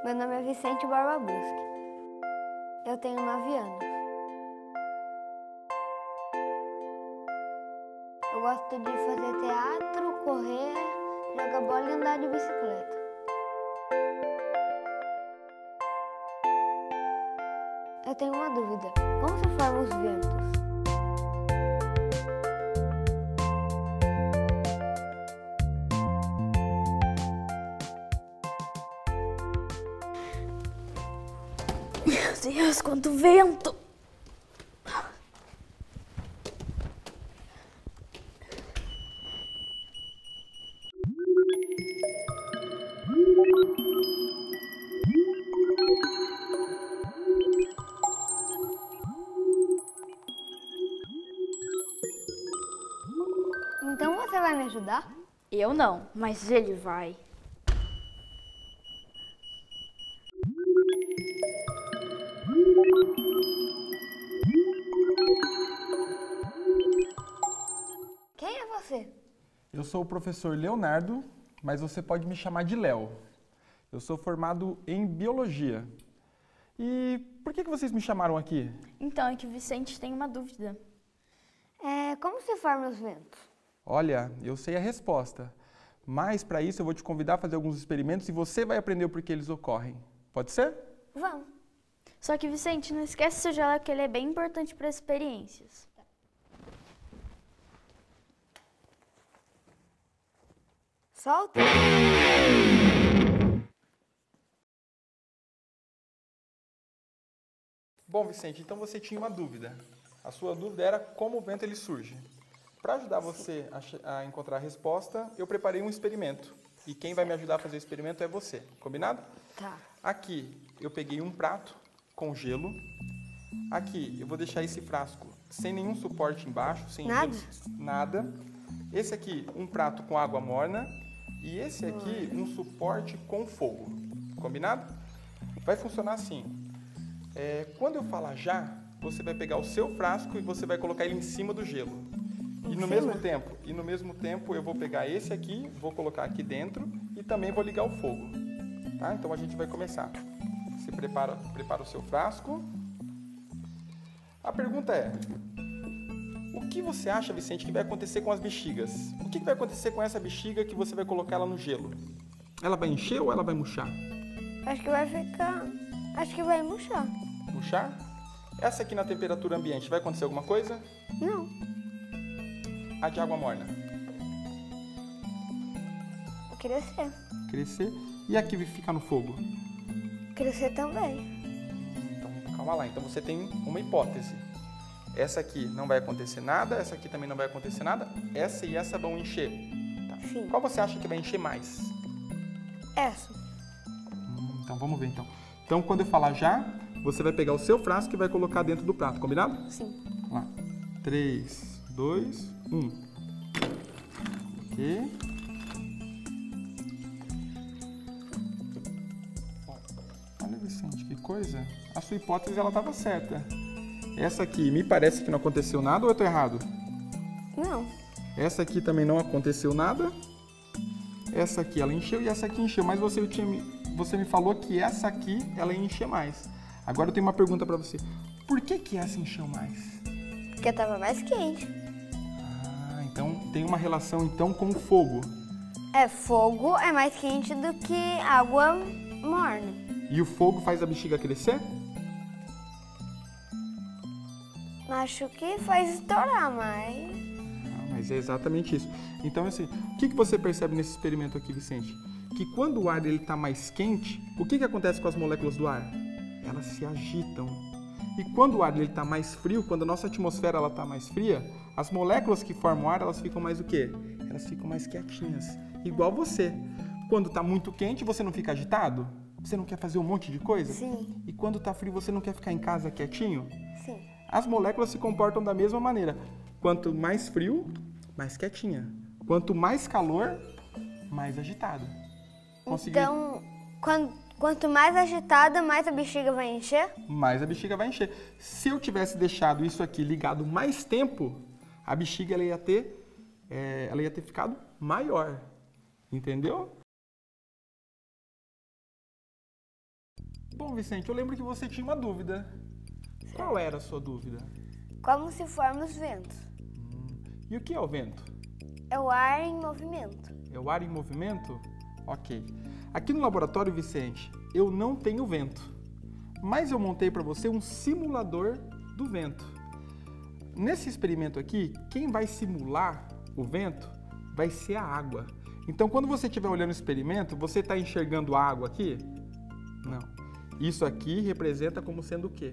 Meu nome é Vicente Barba Busque. Eu tenho 9 anos. Eu gosto de fazer teatro, correr, jogar bola e andar de bicicleta. Eu tenho uma dúvida. Como se formam os ventos? Meu Deus, quanto vento! Então você vai me ajudar? Eu não, mas ele vai. Quem é você? Eu sou o professor Leonardo, mas você pode me chamar de Léo. Eu sou formado em Biologia. E por que vocês me chamaram aqui? Então, é que o Vicente tem uma dúvida. Como se formam os ventos? Olha, eu sei a resposta, mas para isso eu vou te convidar a fazer alguns experimentos e você vai aprender o porquê eles ocorrem. Pode ser? Vamos. Só que, Vicente, não esquece seu gelo, que ele é bem importante para as experiências. Solta. Bom, Vicente, então você tinha uma dúvida. A sua dúvida era como o vento ele surge. Para ajudar você a encontrar a resposta, eu preparei um experimento. E quem vai me ajudar a fazer o experimento é você. Combinado? Tá. Aqui eu peguei um prato com gelo. Aqui eu vou deixar esse frasco sem nenhum suporte embaixo, sem Nada? gelo, nada. Esse aqui um prato com água morna e esse aqui um suporte com fogo. Combinado? Vai funcionar assim. Quando eu falar já, você vai pegar o seu frasco e você vai colocar ele em cima do gelo. E no mesmo tempo eu vou pegar esse aqui, vou colocar aqui dentro e também vou ligar o fogo. Tá? Então a gente vai começar. Você prepara o seu frasco. A pergunta é: o que você acha, Vicente, que vai acontecer com as bexigas? O que vai acontecer com essa bexiga que você vai colocar ela no gelo? Ela vai encher ou ela vai murchar? Acho que vai ficar... Acho que vai murchar. Murchar? Essa aqui na temperatura ambiente, vai acontecer alguma coisa? Não. A de água morna? Crescer. Crescer. E aqui fica no fogo? Crescer também. Então, calma lá. Então, você tem uma hipótese. Essa aqui não vai acontecer nada, essa aqui também não vai acontecer nada, essa e essa vão encher. Tá. Sim. Qual você acha que vai encher mais? Essa. Então, vamos ver então. Então, quando eu falar já, você vai pegar o seu frasco e vai colocar dentro do prato, combinado? Sim. Vamos lá. 3, 2, 1. Ok. Olha, Vicente, que coisa. A sua hipótese, ela estava certa. Essa aqui, me parece que não aconteceu nada ou eu estou errado? Não. Essa aqui também não aconteceu nada. Essa aqui, ela encheu e essa aqui encheu. Mas você me falou que essa aqui, ela ia encher mais. Agora eu tenho uma pergunta para você. Por que essa encheu mais? Porque tava mais quente. Ah, então tem uma relação então com o fogo. Fogo é mais quente do que água morna. E o fogo faz a bexiga crescer? Acho que faz estourar, mas... Não, mas é exatamente isso. Então, assim, o que você percebe nesse experimento aqui, Vicente? Que quando o ar está mais quente, o que acontece com as moléculas do ar? Elas se agitam. E quando o ar está mais frio, quando a nossa atmosfera está mais fria, as moléculas que formam o ar, elas ficam mais o quê? Elas ficam mais quietinhas. Igual você. Quando está muito quente, você não fica agitado? Você não quer fazer um monte de coisa? Sim. E quando está frio, você não quer ficar em casa quietinho? Sim. As moléculas se comportam da mesma maneira. Quanto mais frio, mais quietinha. Quanto mais calor, mais agitada. Então, quanto mais agitada, mais a bexiga vai encher? Mais a bexiga vai encher. Se eu tivesse deixado isso aqui ligado mais tempo, a bexiga ela ia ter ficado maior. Entendeu? Bom, Vicente, eu lembro que você tinha uma dúvida. Qual era a sua dúvida? Como se formam os ventos? E o que é o vento? É o ar em movimento. É o ar em movimento? Ok. Aqui no laboratório, Vicente, eu não tenho vento, mas eu montei para você um simulador do vento. Nesse experimento aqui, quem vai simular o vento vai ser a água. Então, quando você estiver olhando o experimento, você está enxergando a água aqui? Não. Isso aqui representa como sendo o quê?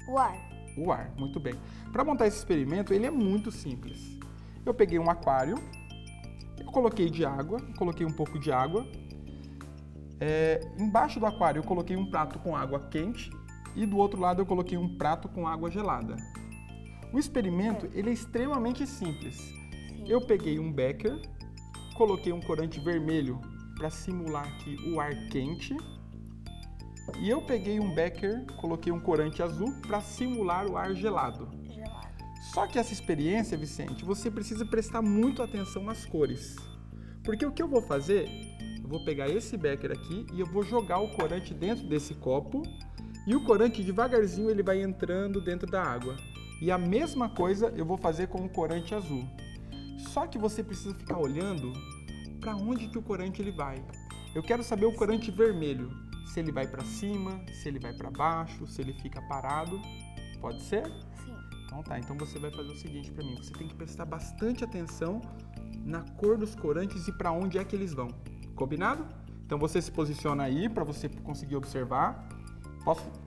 O ar. O ar, muito bem. Para montar esse experimento, ele é muito simples. Eu peguei um aquário, eu coloquei de água, coloquei um pouco de água. Embaixo do aquário eu coloquei um prato com água quente e do outro lado eu coloquei um prato com água gelada. O experimento ele é extremamente simples. Eu peguei um becker, coloquei um corante vermelho para simular aqui o ar quente. E eu peguei um becker, coloquei um corante azul para simular o ar gelado. Só que essa experiência, Vicente, você precisa prestar muito atenção nas cores. Porque o que eu vou fazer, eu vou pegar esse becker aqui e eu vou jogar o corante dentro desse copo e o corante devagarzinho ele vai entrando dentro da água. E a mesma coisa eu vou fazer com o corante azul. Só que você precisa ficar olhando para onde que o corante ele vai. Eu quero saber o corante vermelho. Se ele vai para cima, se ele vai para baixo, se ele fica parado. Pode ser? Sim. Então tá, então você vai fazer o seguinte para mim. Você tem que prestar bastante atenção na cor dos corantes e para onde é que eles vão. Combinado? Então você se posiciona aí para você conseguir observar.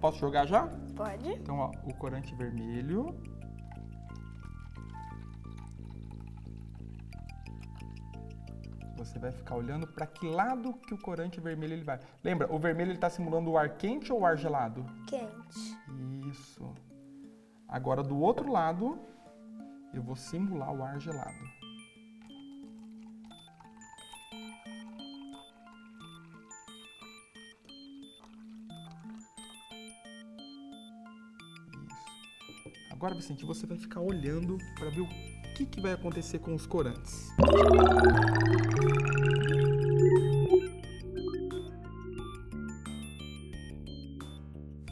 Posso jogar já? Pode. Então, ó, o corante vermelho. Você vai ficar olhando para que lado que o corante vermelho ele vai. Lembra, o vermelho está simulando o ar quente ou o ar gelado? Quente. Isso. Agora, do outro lado, eu vou simular o ar gelado. Isso. Agora, Vicente, você vai ficar olhando para ver o que vai acontecer com os corantes.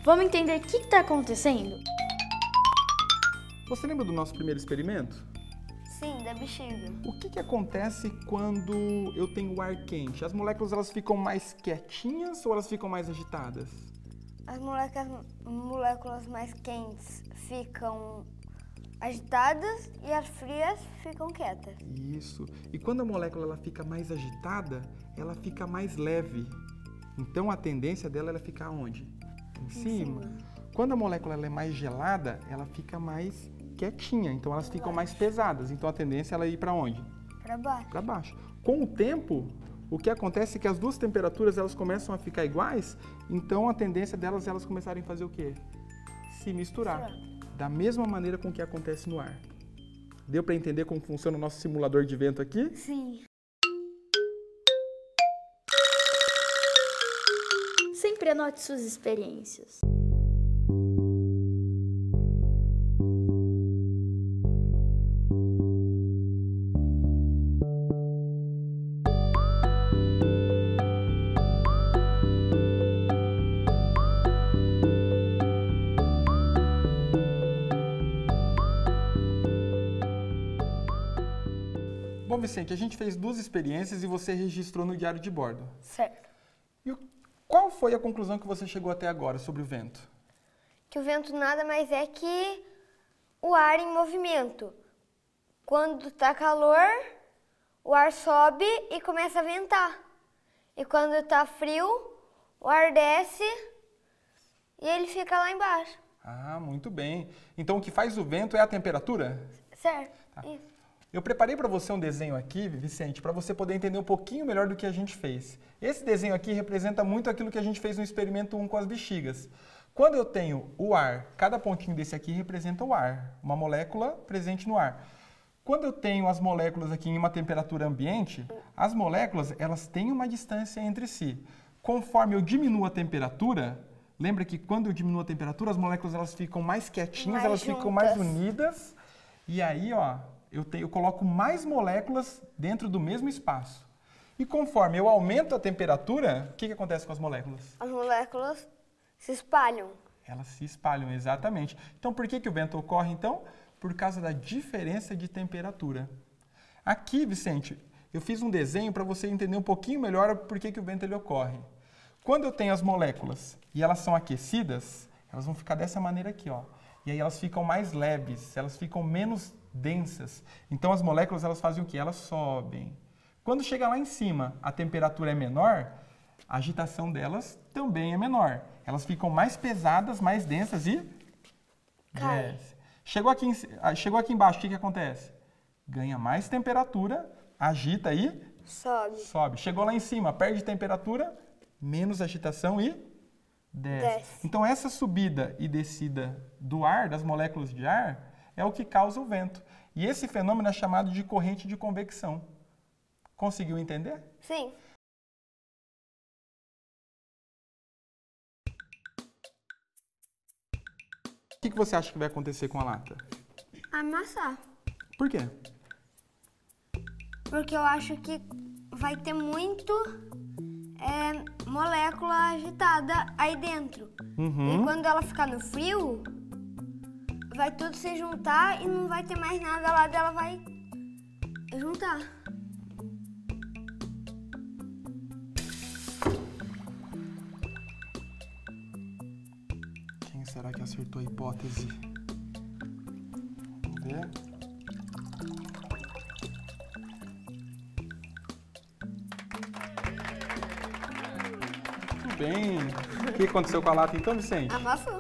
Vamos entender o que está acontecendo? Você lembra do nosso primeiro experimento? Sim, da bexiga. O que acontece quando eu tenho ar quente? As moléculas elas ficam mais quietinhas ou elas ficam mais agitadas? As moléculas mais quentes ficam agitadas e as frias ficam quietas. Isso. E quando a molécula ela fica mais agitada, ela fica mais leve. Então a tendência dela é ficar onde? Em cima. Quando a molécula ela é mais gelada, ela fica mais quietinha. Então elas ficam mais pesadas. Então a tendência ela é ir para onde? Para baixo. Para baixo. Com o tempo, o que acontece é que as duas temperaturas elas começam a ficar iguais. Então a tendência delas elas começarem a fazer o quê? Se misturar. Da mesma maneira com o que acontece no ar. Deu para entender como funciona o nosso simulador de vento aqui? Sim. Sempre anote suas experiências. Bom, Vicente, a gente fez 2 experiências e você registrou no diário de bordo. Certo. E qual foi a conclusão que você chegou até agora sobre o vento? Que o vento nada mais é que o ar em movimento. Quando está calor, o ar sobe e começa a ventar. E quando está frio, o ar desce e ele fica lá embaixo. Ah, muito bem. Então o que faz o vento é a temperatura? Certo. Tá. Isso. Eu preparei para você um desenho aqui, Vicente, para você poder entender um pouquinho melhor do que a gente fez. Esse desenho aqui representa muito aquilo que a gente fez no experimento 1 com as bexigas. Quando eu tenho o ar, cada pontinho desse aqui representa o ar, uma molécula presente no ar. Quando eu tenho as moléculas aqui em uma temperatura ambiente, as moléculas elas têm uma distância entre si. Conforme eu diminuo a temperatura, lembra que quando eu diminuo a temperatura, as moléculas elas ficam mais quietinhas, Mais elas ficam mais juntas. unidas. E aí, ó, eu coloco mais moléculas dentro do mesmo espaço. E conforme eu aumento a temperatura, o que acontece com as moléculas? As moléculas se espalham. Elas se espalham, exatamente. Então, por que o vento ocorre, então? Por causa da diferença de temperatura. Aqui, Vicente, eu fiz um desenho para você entender um pouquinho melhor por que o vento ele ocorre. Quando eu tenho as moléculas e elas são aquecidas, elas vão ficar dessa maneira aqui, ó. E aí elas ficam mais leves, elas ficam menos densas. Então, as moléculas, elas fazem o quê? Elas sobem. Quando chega lá em cima, a temperatura é menor, a agitação delas também é menor. Elas ficam mais pesadas, mais densas e desce. Chegou aqui embaixo, o que acontece? Ganha mais temperatura, agita e sobe. Chegou lá em cima, perde temperatura, menos agitação e desce. Então, essa subida e descida do ar, das moléculas de ar, é o que causa o vento. E esse fenômeno é chamado de corrente de convecção. Conseguiu entender? Sim. O que você acha que vai acontecer com a lata? Amassar. Por quê? Porque eu acho que vai ter muito molécula agitada aí dentro. E quando ela ficar no frio, vai tudo se juntar e não vai ter mais nada lá dela, vai juntar. Quem será que acertou a hipótese? Vamos ver. Muito bem. O que aconteceu com a lata então, Vicente? Amassou.